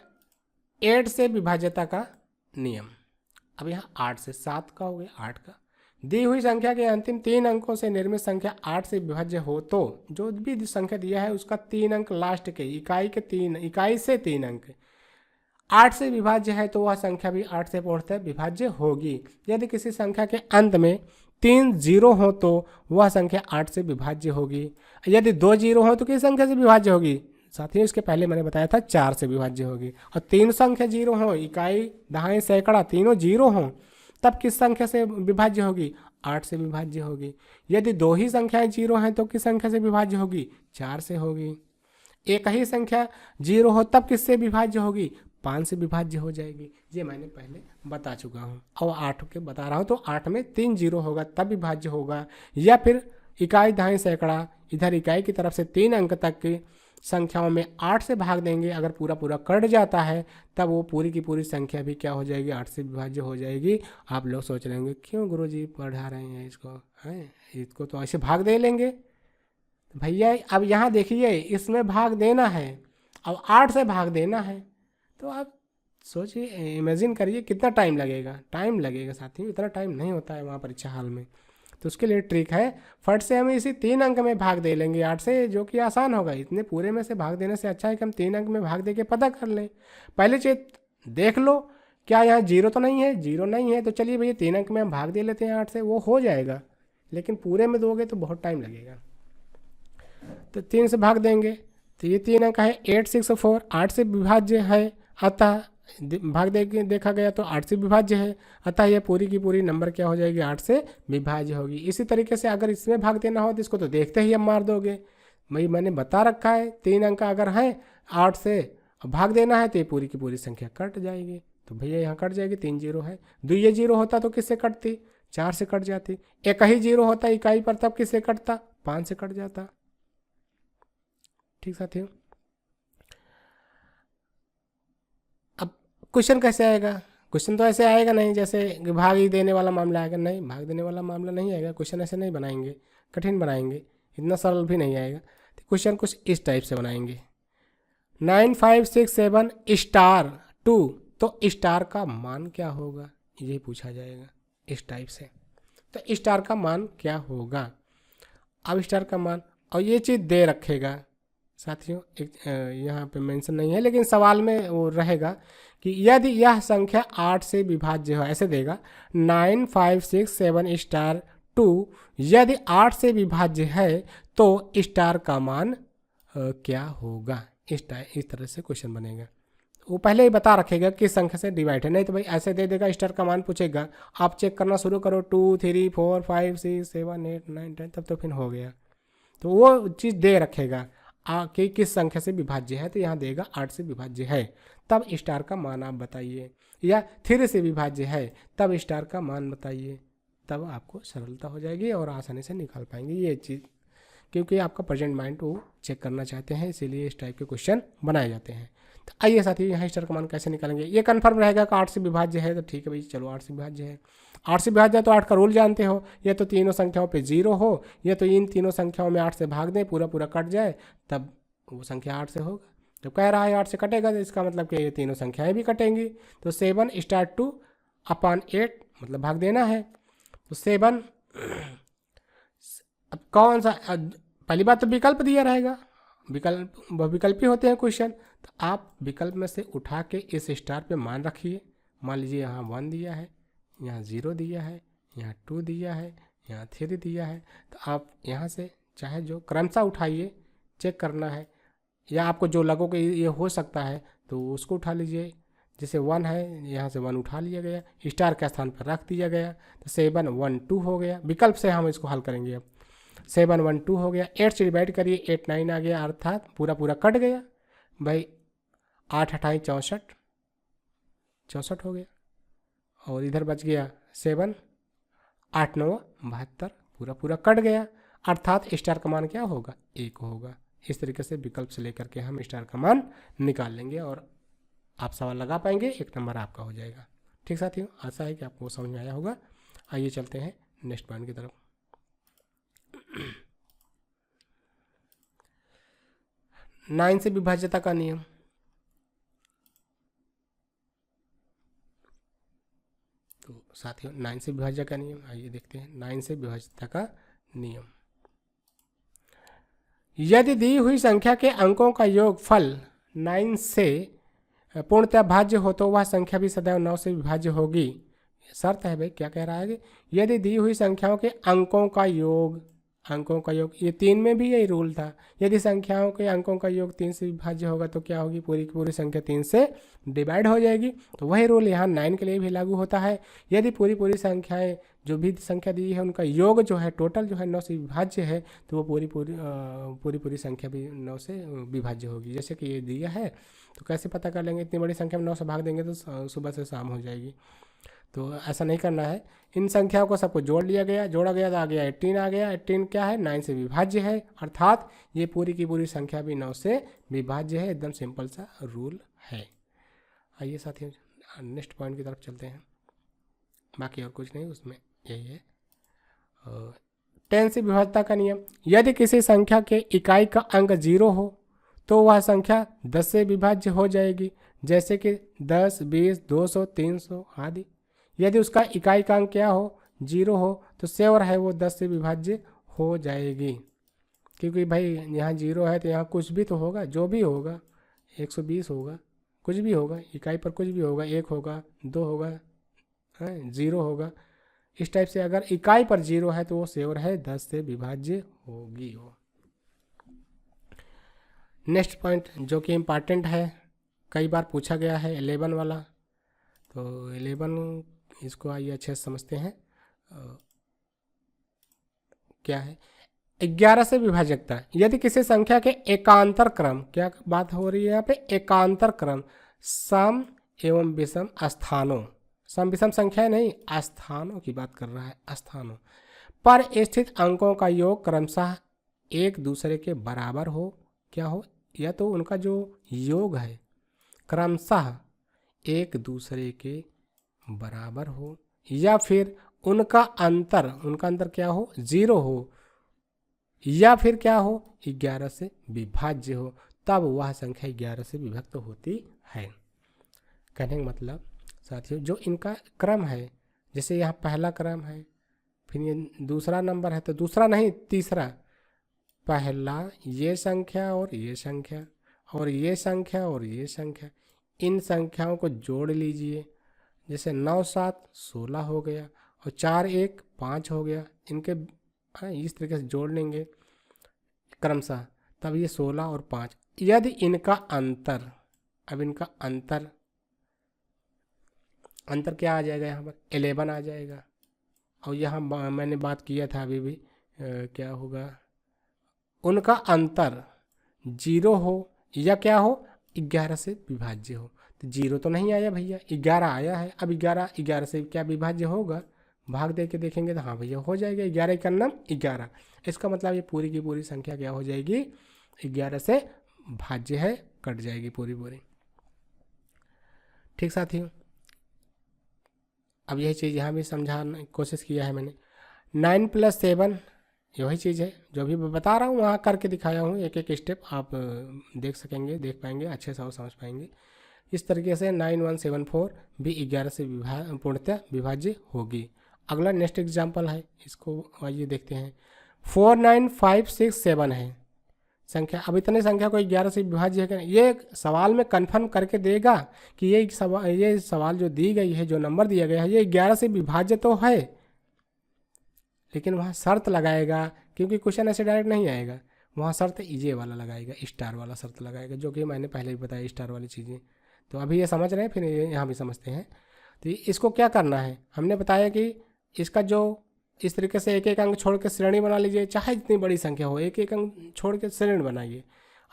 8 से विभाज्यता का नियम। अब यहाँ 8 से 7 का हो गया, 8 का दी हुई संख्या के अंतिम 3 अंकों से निर्मित संख्या 8 से विभाज्य हो तो जो भी संख्या दिया है उसका 3 अंक लास्ट के इकाई से 3 अंक 8 से विभाज्य है तो वह संख्या भी 8 से पूर्णतः विभाज्य होगी। यदि किसी संख्या के अंत में 3 जीरो हो तो वह संख्या 8 से विभाज्य होगी। यदि 2 जीरो हो तो किस संख्या से विभाज्य होगी साथियों, इसके पहले मैंने बताया था 4 से विभाज्य होगी। और 3 संख्या जीरो हो, इकाई दहाई सैकड़ा तीनों जीरो हो, तब किस संख्या से विभाज्य होगी, 8 से विभाज्य होगी। यदि 2 ही संख्याएं जीरो हैं तो किस संख्या से विभाज्य होगी, 4 से होगी। एक ही संख्या जीरो हो तब किससे विभाज्य होगी, 5 से विभाज्य हो जाएगी। ये मैंने पहले बता चुका हूँ, और 8 के बता रहा हूँ। तो 8 में 3 जीरो होगा तब विभाज्य होगा, या फिर इकाई दहाई सैकड़ा इधर इकाई की तरफ से 3 अंक तक की संख्याओं में 8 से भाग देंगे, अगर पूरा पूरा कट जाता है तब वो पूरी की पूरी संख्या भी क्या हो जाएगी, 8 से विभाज्य हो जाएगी। आप लोग सोच रहे होंगे क्यों गुरुजी पढ़ा रहे हैं इसको, हैं इसको तो ऐसे भाग दे लेंगे। तो भैया अब यहाँ देखिए, इसमें भाग देना है, अब 8 से भाग देना है, तो आप सोचिए, इमेजिन करिए कितना टाइम लगेगा साथियों, इतना टाइम नहीं होता है वहाँ परीक्षा हाल में। तो उसके लिए ट्रिक है, फट से हम इसी 3 अंक में भाग दे लेंगे 8 से, जो कि आसान होगा। इतने पूरे में से भाग देने से अच्छा है कि हम 3 अंक में भाग दे के पता कर लें। पहले चीज देख लो क्या यहाँ जीरो तो नहीं है, जीरो नहीं है तो चलिए भैया 3 अंक में हम भाग दे लेते हैं 8 से, वो हो जाएगा। लेकिन पूरे में दोगे तो बहुत टाइम लगेगा। तो 3 से भाग देंगे तो ये 3 अंक है 8 6 4, 8 से विभाज्य है, अतः भाग देखा गया तो 8 से विभाज्य है, अतः यह पूरी की पूरी नंबर क्या हो जाएगी, 8 से विभाज्य होगी। इसी तरीके से अगर इसमें भाग देना हो तो इसको तो देखते ही हम मार दोगे। भाई मैंने बता रखा है 3 अंक अगर है 8 से भाग देना है तो ये पूरी की पूरी संख्या कट जाएगी। तो भैया यहाँ कट जाएगी, 3 जीरो है। 2 ये जीरो होता तो किससे कटती, 4 से कट जाती। एक ही जीरो होता इकाई पर तब किससे कटता, 5 से कट जाता। ठीक साथियों, अब क्वेश्चन कैसे आएगा, क्वेश्चन तो ऐसे आएगा नहीं जैसे भाग ही देने वाला मामला आएगा, नहीं भाग देने वाला मामला नहीं आएगा। क्वेश्चन ऐसे नहीं बनाएंगे, कठिन बनाएंगे, इतना सरल भी नहीं आएगा। तो क्वेश्चन कुछ इस टाइप से बनाएंगे। 9567 स्टार 2, तो स्टार का मान क्या होगा, ये पूछा जाएगा इस टाइप से। तो स्टार का मान क्या होगा, अब स्टार का मान, और ये चीज़ दे रखेगा साथियों, एक यहाँ पे मेंशन नहीं है लेकिन सवाल में वो रहेगा कि यदि यह संख्या 8 से विभाज्य हो, ऐसे देगा 9567 स्टार 2 यदि 8 से विभाज्य है तो स्टार का मान क्या होगा, इस तरह से क्वेश्चन बनेगा। वो पहले ही बता रखेगा किस संख्या से डिवाइड है, नहीं तो भाई ऐसे दे देगा स्टार का मान पूछेगा, आप चेक करना शुरू करो 2 3 4 5 6 7 8 9 10, तब तो फिर हो गया। तो वो चीज़ दे रखेगा कि किस संख्या से विभाज्य है, तो यहाँ देगा 8 से विभाज्य है, तब स्टार का मान आप बताइए, या 3 से विभाज्य है तब स्टार का मान बताइए, तब आपको सरलता हो जाएगी और आसानी से निकाल पाएंगे ये चीज़, क्योंकि आपका प्रेजेंट माइंड वो चेक करना चाहते हैं, इसीलिए इस टाइप के क्वेश्चन बनाए जाते हैं। तो आइए साथियों यहाँ स्टार का मान कैसे निकालेंगे, ये कन्फर्म रहेगा कि 8 से विभाज्य है, तो ठीक है भाई चलो 8 से विभाज्य है। 8 से विभाज्य है तो 8 का रूल जानते हो, ये तो तीनों संख्याओं पे 0 हो, ये तो इन तीनों संख्याओं में 8 से भाग दें, पूरा पूरा कट जाए, तब वो संख्या 8 से होगा। जब कह रहा है 8 से कटेगा तो इसका मतलब कि ये तीनों संख्याएं भी कटेंगी, तो 7 स्टार 2 अपॉन 8 मतलब भाग देना है। तो 7, अब कौन सा, पहली बात तो विकल्प दिया रहेगा, विकल्प ही होते हैं क्वेश्चन, तो आप विकल्प में से उठा के इस स्टार पे मान रखिए। मान लीजिए यहाँ 1 दिया है, यहाँ 0 दिया है, यहाँ 2 दिया है, यहाँ 3 दिया है, तो आप यहाँ से चाहे जो क्रमशः उठाइए, चेक करना है, या आपको जो लगो कि ये हो सकता है तो उसको उठा लीजिए। जैसे 1 है, यहाँ से 1 उठा लिया गया, स्टार के स्थान पर रख दिया गया, तो 7 1 2 हो गया। विकल्प से हम इसको हल करेंगे। अब 7 1 2 हो गया, 8 से डिवाइड करिए, 8 9 आ गया, अर्थात पूरा पूरा कट गया भाई, 8 28 64 64 हो गया, और इधर बच गया 7 8 9 72, पूरा पूरा कट गया, अर्थात स्टार का मान क्या होगा, 1 होगा। इस तरीके से विकल्प से लेकर के हम स्टार का मान निकाल लेंगे और आप सवाल लगा पाएंगे, 1 नंबर आपका हो जाएगा। ठीक साथियों, आशा है कि आपको समझ में आया होगा। आइए चलते हैं नेक्स्ट पॉइंट की तरफ। 9 से विभाज्यता का नियम। तो साथियों 9 से विभाज्य का नियम, आइए देखते हैं 9 से विभाज्यता का नियम। यदि दी हुई संख्या के अंकों का योगफल 9 से पूर्णतः भाज्य हो तो वह संख्या भी सदैव 9 से विभाज्य होगी। शर्त है भाई, क्या कह रहा है, यदि दी हुई संख्याओं के अंकों का योग, ये 3 में भी यही रूल था, यदि संख्याओं के अंकों का योग 3 से विभाज्य होगा तो क्या होगी, पूरी की पूरी संख्या 3 से डिवाइड हो जाएगी। तो वही रूल यहाँ 9 के लिए भी लागू होता है। यदि पूरी पूरी संख्याएं, जो भी संख्या दी है उनका योग जो है टोटल जो है 9 से विभाज्य है, तो वो पूरी पूरी संख्या भी 9 से विभाज्य होगी। जैसे कि ये दिया है, तो कैसे पता कर लेंगे, इतनी बड़ी संख्या में 9 से भाग देंगे तो सुबह से शाम हो जाएगी। तो ऐसा नहीं करना है, इन संख्याओं को सबको जोड़ा गया तो आ गया 18 आ गया। 18 क्या है, 9 से विभाज्य है, अर्थात ये पूरी की पूरी संख्या भी 9 से विभाज्य है। एकदम सिंपल सा रूल है। आइए साथियों नेक्स्ट पॉइंट की तरफ चलते हैं, बाकी और कुछ नहीं, उसमें यही है 10 से विभाज्यता का नियम। यदि किसी संख्या के इकाई का अंक 0 हो तो वह संख्या 10 से विभाज्य हो जाएगी, जैसे कि 10 20 200 300 आदि। यदि उसका इकाई का अंक क्या हो, 0 हो, तो श्योर है वो 10 से विभाज्य हो जाएगी, क्योंकि भाई यहाँ 0 है तो यहाँ कुछ भी तो होगा, जो भी होगा 120 होगा, कुछ भी होगा, इकाई पर कुछ भी होगा, 1 होगा 2 होगा 0 होगा। इस टाइप से अगर इकाई पर 0 है तो वो श्योर है 10 से विभाज्य होगी वो। नेक्स्ट पॉइंट जो कि इम्पॉर्टेंट है, कई बार पूछा गया है 11 वाला, तो 11 इसको आइए अच्छे से समझते हैं। क्या है, 11 से विभाजकता। यदि किसी संख्या के एकांतर क्रम, क्या बात हो रही है यहाँ पे, एकांतर क्रम सम एवं विषम स्थानों, सम विषम संख्या नहीं, स्थानों की बात कर रहा है, स्थानों पर स्थित अंकों का योग क्रमशः एक दूसरे के बराबर हो, क्या हो, या तो उनका जो योग है क्रमशः एक दूसरे के बराबर हो, या फिर उनका अंतर क्या हो, 0 हो, या फिर क्या हो 11 से विभाज्य हो, तब वह संख्या 11 से विभक्त होती है। कहने का मतलब साथियों, जो इनका क्रम है, जैसे यहाँ पहला क्रम है, फिर ये दूसरा नंबर है, तो दूसरा नहीं तीसरा, पहला ये संख्या और ये संख्या और ये संख्या और ये संख्या, इन संख्याओं को जोड़ लीजिए। जैसे 9 7 16 हो गया और 4 1 5 हो गया, इनके इस तरीके से जोड़ लेंगे क्रमशः, तब ये 16 और 5। यदि इनका अंतर, अब इनका अंतर क्या आ जाएगा, यहाँ पर 11 आ जाएगा। और यहाँ मैंने बात किया था अभी भी, क्या होगा, उनका अंतर 0 हो या क्या हो, 11 से विभाज्य हो। तो 0 तो नहीं आया भैया, 11 आया है। अब 11 से क्या विभाज्य होगा, भाग दे के देखेंगे तो हाँ भैया हो जाएगा, 11 का नाम 11। इसका मतलब ये पूरी की पूरी संख्या क्या हो जाएगी, 11 से भाज्य है, कट जाएगी पूरी पूरी। ठीक साथियों, अब यही चीज़ यहाँ भी समझाने की कोशिश किया है मैंने। 9 + 7 यही चीज़ है जो भी मैं बता रहा हूँ, वहाँ करके दिखाया हूँ, एक एक स्टेप आप देख सकेंगे, देख पाएंगे, अच्छे से समझ पाएंगे। इस तरीके से 9174 भी 11 से पूर्णतः विभाज्य होगी। अगला नेक्स्ट एग्जाम्पल है, इसको आइए देखते हैं। 49567 है संख्या। अब इतने संख्या को 11 से विभाज्य है, ये सवाल में कन्फर्म करके देगा कि ये सवाल जो दी गई है, जो नंबर दिया गया है, ये 11 से विभाज्य तो है, लेकिन वहाँ शर्त लगाएगा, क्योंकि क्वेश्चन ऐसे डायरेक्ट नहीं आएगा, वहाँ शर्त ये वाला लगाएगा, स्टार वाला शर्त लगाएगा, जो कि मैंने पहले भी बताया स्टार वाली चीज़ें। तो अभी ये समझ रहे हैं, फिर यहाँ भी समझते हैं। तो इसको क्या करना है, हमने बताया कि इसका जो इस तरीके से एक एक अंक छोड़ के श्रेणी बना लीजिए, चाहे जितनी बड़ी संख्या हो, एक एक अंक छोड़ के श्रेणी बनाइए।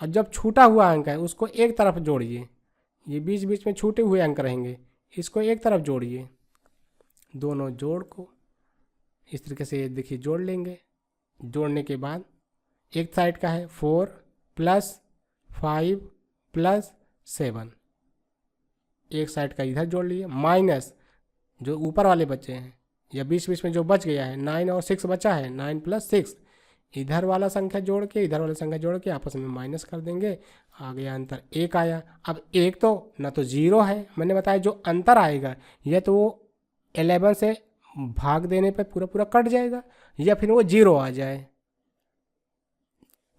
और जब छूटा हुआ अंक है उसको एक तरफ जोड़िए, ये बीच बीच में छूटे हुए अंक रहेंगे, इसको एक तरफ जोड़िए, दोनों जोड़ को इस तरीके से देखिए जोड़ लेंगे। जोड़ने के बाद एक साइड का है 4 + 5 + 7, एक साइड का इधर जोड़ लिए, माइनस जो ऊपर वाले बचे हैं या बीच बीच में जो बच गया है, 9 और 6 बचा है, 9 + 6, इधर वाला संख्या जोड़ के इधर वाला संख्या जोड़ के आपस में माइनस कर देंगे, आ गया अंतर 1 आया। अब 1 तो ना तो 0 है, मैंने बताया जो अंतर आएगा या तो वो 11 से भाग देने पे पूरा पूरा कट जाएगा, या फिर वो 0 आ जाए।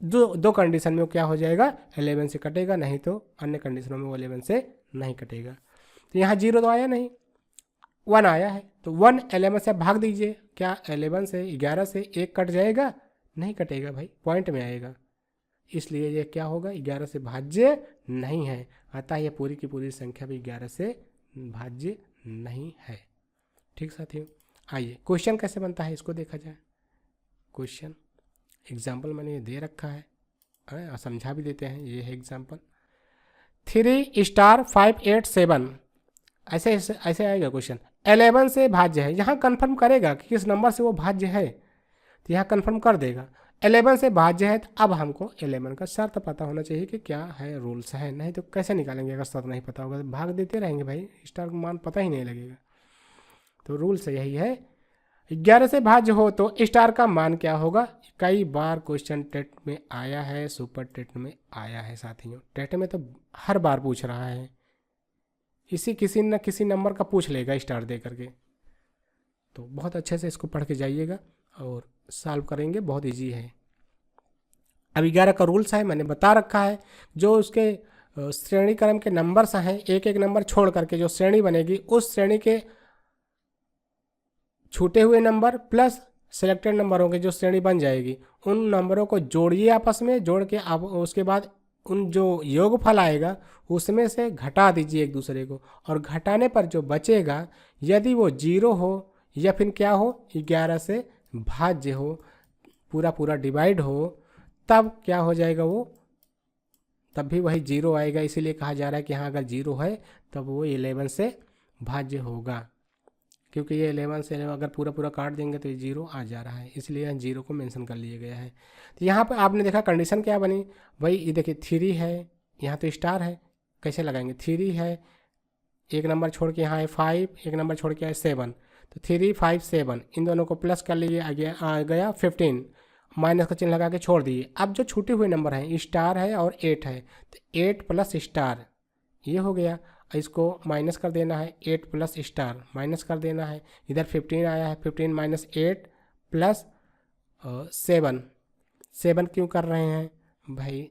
दो कंडीशन में क्या हो जाएगा, 11 से कटेगा, नहीं तो अन्य कंडीशनों में वो 11 से नहीं कटेगा। तो यहाँ 0 तो आया नहीं, 1 आया है, तो 1 11 से भाग दीजिए, क्या 11 से 11 से 1 कट जाएगा, नहीं कटेगा भाई, पॉइंट में आएगा, इसलिए ये क्या होगा, 11 से भाज्य नहीं है। अतः ये पूरी की पूरी संख्या भी 11 से भाज्य नहीं है। ठीक साथियों, आइए क्वेश्चन कैसे बनता है इसको देखा जाए। क्वेश्चन एग्जाम्पल मैंने ये दे रखा है, समझा भी देते हैं, ये है एग्जाम्पल। 3 * 5 8 7 ऐसे आएगा क्वेश्चन। 11 से भाज्य है, यहाँ कन्फर्म करेगा कि किस नंबर से वो भाज्य है, तो यहाँ कन्फर्म कर देगा 11 से भाज्य है। तो अब हमको 11 का शर्त पता होना चाहिए कि क्या है, रूल्स है, नहीं तो कैसे निकालेंगे, अगर शर्त नहीं पता होगा तो भाग देते रहेंगे भाई, स्टार का मान पता ही नहीं लगेगा। तो रूल्स यही है, 11 से भाज्य हो तो स्टार का मान क्या होगा। कई बार क्वेश्चन टेट में आया है, सुपर टेट में आया है साथियों, टेट में तो हर बार पूछ रहा है, किसी न किसी नंबर का पूछ लेगा स्टार दे करके। तो बहुत अच्छे से इसको पढ़ के जाइएगा और सॉल्व करेंगे, बहुत इजी है। अब 11 का रूल्स है, मैंने बता रखा है, जो उसके श्रेणी क्रम के नंबर्स हैं, एक एक नंबर छोड़ करके जो श्रेणी बनेगी, उस श्रेणी के छूटे हुए नंबर प्लस सिलेक्टेड नंबरों की जो श्रेणी बन जाएगी, उन नंबरों को जोड़िए आपस में, जोड़ के आप उसके बाद उन जो योगफल आएगा उसमें से घटा दीजिए एक दूसरे को, और घटाने पर जो बचेगा यदि वो 0 हो या फिर क्या हो, 11 से भाज्य हो, पूरा पूरा डिवाइड हो, तब क्या हो जाएगा, वो तब भी वही 0 आएगा। इसीलिए कहा जा रहा है कि हाँ अगर 0 है तब वो 11 से भाज्य होगा, क्योंकि ये 11 से अगर पूरा पूरा काट देंगे तो ये 0 आ जा रहा है, इसलिए यहाँ 0 को मेंशन कर लिया गया है। तो यहाँ पर आपने देखा कंडीशन क्या बनी भाई, ये देखिए 3 है, यहाँ तो स्टार है, कैसे लगाएंगे, 3 है, एक नंबर छोड़ के यहाँ है 5, एक नंबर छोड़ के है 7, तो 3 5 7 इन दोनों को प्लस कर लीजिए, आ गया 15, माइनस का चिन्ह लगा के छोड़ दिए। अब जो छूटे हुए नंबर हैं स्टार है और 8 है, तो 8 प्लस स्टार ये हो गया, इसको माइनस कर देना है, 8 प्लस स्टार माइनस कर देना है। इधर 15 आया है, 15 माइनस 8 प्लस 7, 7 क्यों कर रहे हैं भाई?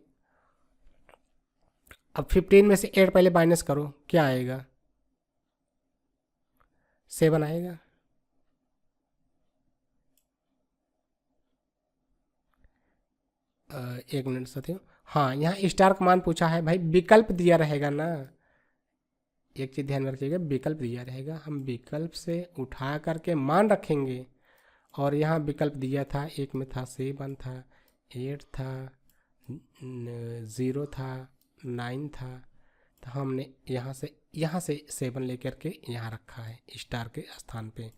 अब 15 में से 8 पहले माइनस करो, क्या आएगा? 7 आएगा। एक मिनट साथियों, हाँ यहाँ स्टार का मान पूछा है भाई, विकल्प दिया रहेगा ना। एक चीज़ ध्यान में रखिएगा, विकल्प दिया रहेगा, हम विकल्प से उठा करके मान रखेंगे। और यहाँ विकल्प दिया था, एक में था 7 था, 8 था, 0 था, 9 था, तो हमने यहाँ से 7 लेकर के यहाँ रखा है स्टार के स्थान पे।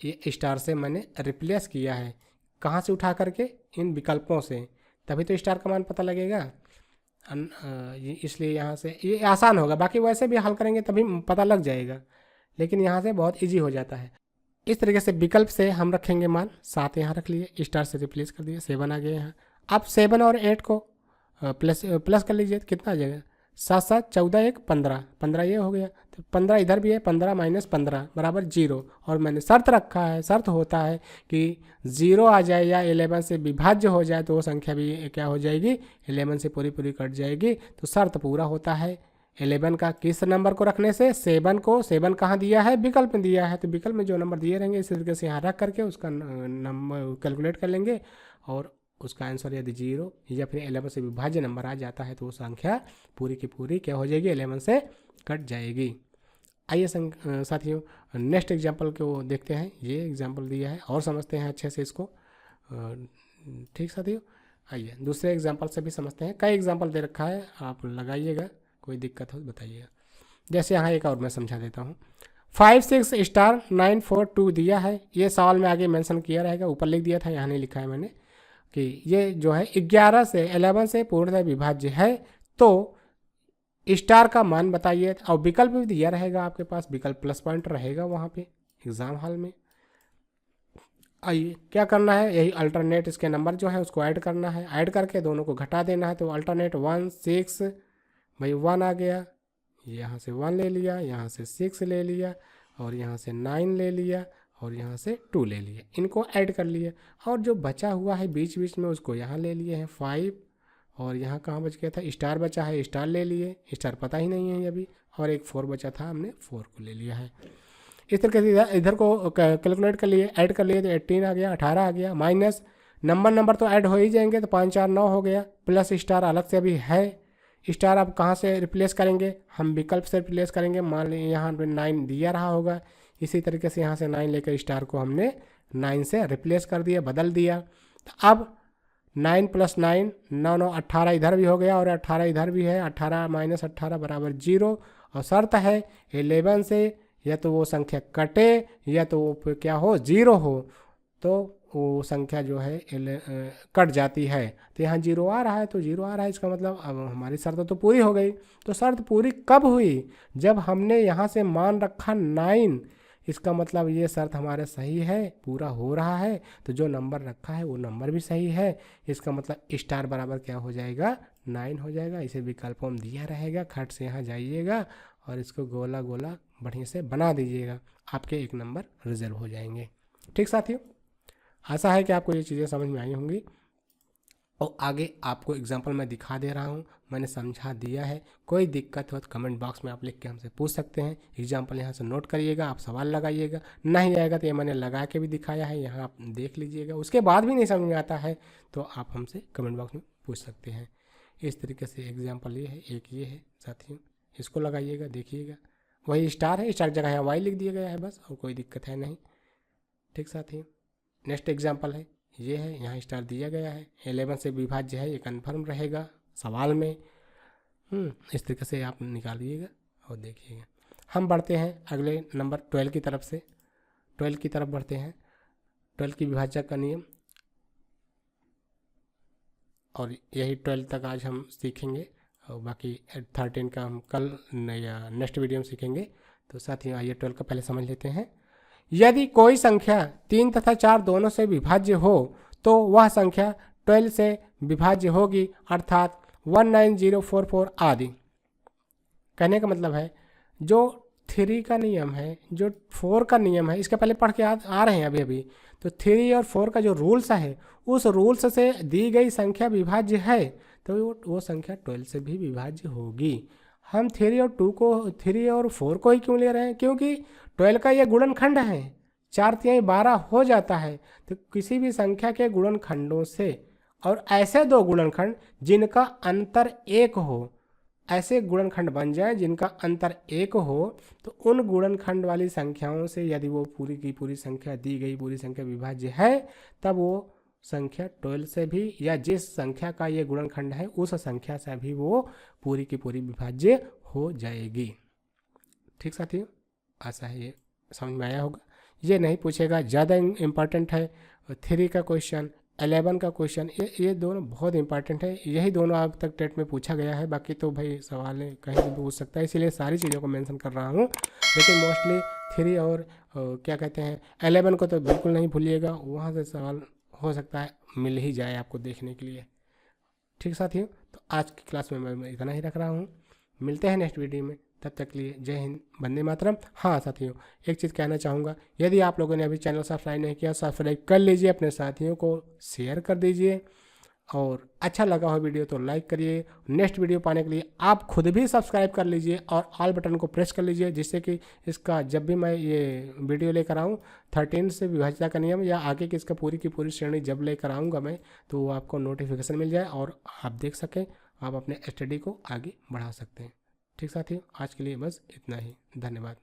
ये स्टार से मैंने रिप्लेस किया है, कहाँ से उठा करके? इन विकल्पों से, तभी तो स्टार का मान पता लगेगा। इसलिए यहाँ से ये आसान होगा, बाकी वैसे भी हल करेंगे तभी पता लग जाएगा, लेकिन यहाँ से बहुत इजी हो जाता है। इस तरीके से विकल्प से हम रखेंगे मान, 7 यहाँ रख लिए, स्टार से रिप्लेस कर दिए, 7 आ गया यहाँ। अब 7 और 8 को प्लस कर लीजिए, तो कितना आ जाएगा? 7 7 14 1 15, 15 ये हो गया, तो 15 इधर भी है, 15 माइनस 15 बराबर 0। और मैंने शर्त रखा है, शर्त होता है कि 0 आ जाए या 11 से विभाज्य हो जाए तो वो संख्या भी क्या हो जाएगी? 11 से पूरी पूरी कट जाएगी। तो शर्त पूरा होता है 11 का किस नंबर को रखने से? 7 को। 7 कहाँ दिया है? विकल्प में दिया है, तो विकल्प में जो नंबर दिए रहेंगे इस तरीके से यहाँ रख करके उसका नंबर कैलकुलेट कर लेंगे, और उसका आंसर यदि 0 या फिर 11 से विभाज्य नंबर आ जाता है तो वो संख्या पूरी की पूरी क्या हो जाएगी? 11 से कट जाएगी। आइए साथियों नेक्स्ट एग्जाम्पल को देखते हैं। ये एग्जाम्पल दिया है और समझते हैं अच्छे से इसको। ठीक साथियों, आइए दूसरे एग्जाम्पल से भी समझते हैं। कई एग्जाम्पल दे रखा है, आप लगाइएगा, कोई दिक्कत हो बताइएगा। जैसे यहाँ एक और मैं समझा देता हूँ। 5 6 स्टार 9 4 2 दिया है, ये सवाल में आगे मेंशन किया रहेगा, ऊपर लिख दिया था, यहाँ नहीं लिखा है मैंने, कि ये जो है 11 से 11 से पूर्णतः विभाज्य है, तो स्टार का मान बताइए। और विकल्प भी दिया रहेगा आपके पास, विकल्प प्लस पॉइंट रहेगा वहाँ पे एग्जाम हॉल में। आइए क्या करना है, यही अल्टरनेट इसके नंबर जो है उसको ऐड करना है, ऐड करके दोनों को घटा देना है। तो अल्टरनेट 1 6 भाई 1 आ गया, यहाँ से 1 ले लिया, यहाँ से 6 ले लिया, और यहाँ से 9 ले लिया, और यहाँ से 2 ले लिए, इनको ऐड कर लिए। और जो बचा हुआ है बीच बीच में उसको यहाँ ले लिए हैं 5, और यहाँ कहाँ बच गया था? स्टार बचा है, स्टार ले लिए, स्टार पता ही नहीं है अभी, और एक 4 बचा था, हमने 4 को ले लिया है। इस तरीके से इधर को कैलकुलेट कर लिए, ऐड कर लिए, तो 18 आ गया, 18 आ गया, माइनस नंबर तो ऐड हो ही जाएंगे, तो 5 4 9 हो गया, प्लस स्टार अलग से अभी है। स्टार अब कहाँ से रिप्लेस करेंगे? हम विकल्प से रिप्लेस करेंगे। मान लीजिए यहाँ पे 9 दिया रहा होगा, इसी तरीके से यहाँ से 9 लेकर स्टार को हमने 9 से रिप्लेस कर दिया, बदल दिया। तो अब 9 प्लस 9 9 9 18 इधर भी हो गया, और 18 इधर भी है, 18 माइनस 18 बराबर 0। और शर्त है 11 से या तो वो संख्या कटे या तो वो क्या हो? 0 हो, तो वो संख्या जो है कट जाती है। तो यहाँ 0 आ रहा है, तो 0 आ रहा है, इसका मतलब अब हमारी शर्त तो पूरी हो गई। तो शर्त पूरी कब हुई? जब हमने यहाँ से मान रखा 9, इसका मतलब ये शर्त हमारे सही है, पूरा हो रहा है, तो जो नंबर रखा है वो नंबर भी सही है। इसका मतलब स्टार बराबर क्या हो जाएगा? 9 हो जाएगा। इसे विकल्पों में दिया रहेगा, खट से यहाँ जाइएगा और इसको गोला गोला बढ़िया से बना दीजिएगा, आपके 1 नंबर रिजर्व हो जाएंगे। ठीक साथियों, आशा है कि आपको ये चीज़ें समझ में आई होंगी, और आगे आपको एग्जाम्पल मैं दिखा दे रहा हूँ, मैंने समझा दिया है। कोई दिक्कत हो तो कमेंट बॉक्स में आप लिख के हमसे पूछ सकते हैं। एग्जाम्पल यहाँ से नोट करिएगा, आप सवाल लगाइएगा, नहीं आएगा तो ये मैंने लगा के भी दिखाया है, यहाँ आप देख लीजिएगा। उसके बाद भी नहीं समझ में आता है तो आप हमसे कमेंट बॉक्स में पूछ सकते हैं। इस तरीके से एग्जाम्पल ये है, एक ये है साथियों, इसको लगाइएगा, देखिएगा। वही स्टार है, स्टार जगह वाई लिख दिया गया है बस, और कोई दिक्कत है नहीं। ठीक साथियों, नेक्स्ट एग्जाम्पल है, ये है, यहाँ स्टार दिया गया है, 11 से विभाज्य है, ये कन्फर्म रहेगा सवाल में। इस तरीके से आप निकालिएगा और देखिएगा। हम बढ़ते हैं अगले नंबर 12 की तरफ से, 12 की तरफ बढ़ते हैं। 12 की विभाज्य का नियम, और यही 12 तक आज हम सीखेंगे, और बाकी 13 का हम कल या नेक्स्ट वीडियो में सीखेंगे। तो साथियों आइए 12 का पहले समझ लेते हैं। यदि कोई संख्या 3 तथा 4 दोनों से विभाज्य हो तो वह संख्या 12 से विभाज्य होगी, अर्थात 19044 आदि। कहने का मतलब है जो 3 का नियम है, जो 4 का नियम है, इसके पहले पढ़ के आ रहे हैं अभी अभी, तो 3 और 4 का जो रूल्स है, उस रूल्स से दी गई संख्या विभाज्य है तो वो संख्या 12 से भी विभाज्य होगी। हम 3 और 2 को 3 और 4 को ही क्यों ले रहे हैं? क्योंकि 12 का ये गुणनखंड है, 4×3 12 हो जाता है। तो किसी भी संख्या के गुणनखंडों से, और ऐसे दो गुणनखंड जिनका अंतर 1 हो, ऐसे गुणनखंड बन जाए जिनका अंतर 1 हो, तो उन गुणनखंड वाली संख्याओं से यदि वो पूरी की पूरी संख्या, दी गई पूरी संख्या विभाज्य है, तब वो संख्या 12 से भी, या जिस संख्या का ये गुणनखंड है उस संख्या से भी वो पूरी की पूरी विभाज्य हो जाएगी। ठीक साथियों, आशा है ये समझ में आया होगा। ये नहीं पूछेगा, ज़्यादा इम्पॉर्टेंट है 3 का क्वेश्चन, 11 का क्वेश्चन, ये दोनों बहुत इंपॉर्टेंट है। यही दोनों अब तक टेट में पूछा गया है, बाकी तो भाई सवाल कहीं भी पूछ सकता है, इसीलिए सारी चीज़ों को मेंशन कर रहा हूँ। लेकिन मोस्टली 3 और क्या कहते हैं 11 को तो बिल्कुल नहीं भूलिएगा, वहाँ से सवाल हो सकता है मिल ही जाए आपको देखने के लिए। ठीक साथियों, तो आज की क्लास में मैं इतना ही रख रहा हूँ। मिलते हैं नेक्स्ट वीडियो में, तब तक के लिए जय हिंद, वंदे मातरम। हाँ साथियों, एक चीज़ कहना चाहूँगा, यदि आप लोगों ने अभी चैनल सब्सक्राइब नहीं किया, सब्सक्राइब कर लीजिए, अपने साथियों को शेयर कर दीजिए, और अच्छा लगा हो वीडियो तो लाइक करिए। नेक्स्ट वीडियो पाने के लिए आप खुद भी सब्सक्राइब कर लीजिए और ऑल बटन को प्रेस कर लीजिए, जिससे कि इसका जब भी मैं ये वीडियो लेकर आऊँ 13 से विभाज्यता का नियम या आगे की इसका पूरी की पूरी श्रेणी जब लेकर आऊँगा मैं, तो वो आपको नोटिफिकेशन मिल जाए और आप देख सकें, आप अपने स्टडी को आगे बढ़ा सकते हैं। ठीक साथियों, आज के लिए बस इतना ही, धन्यवाद।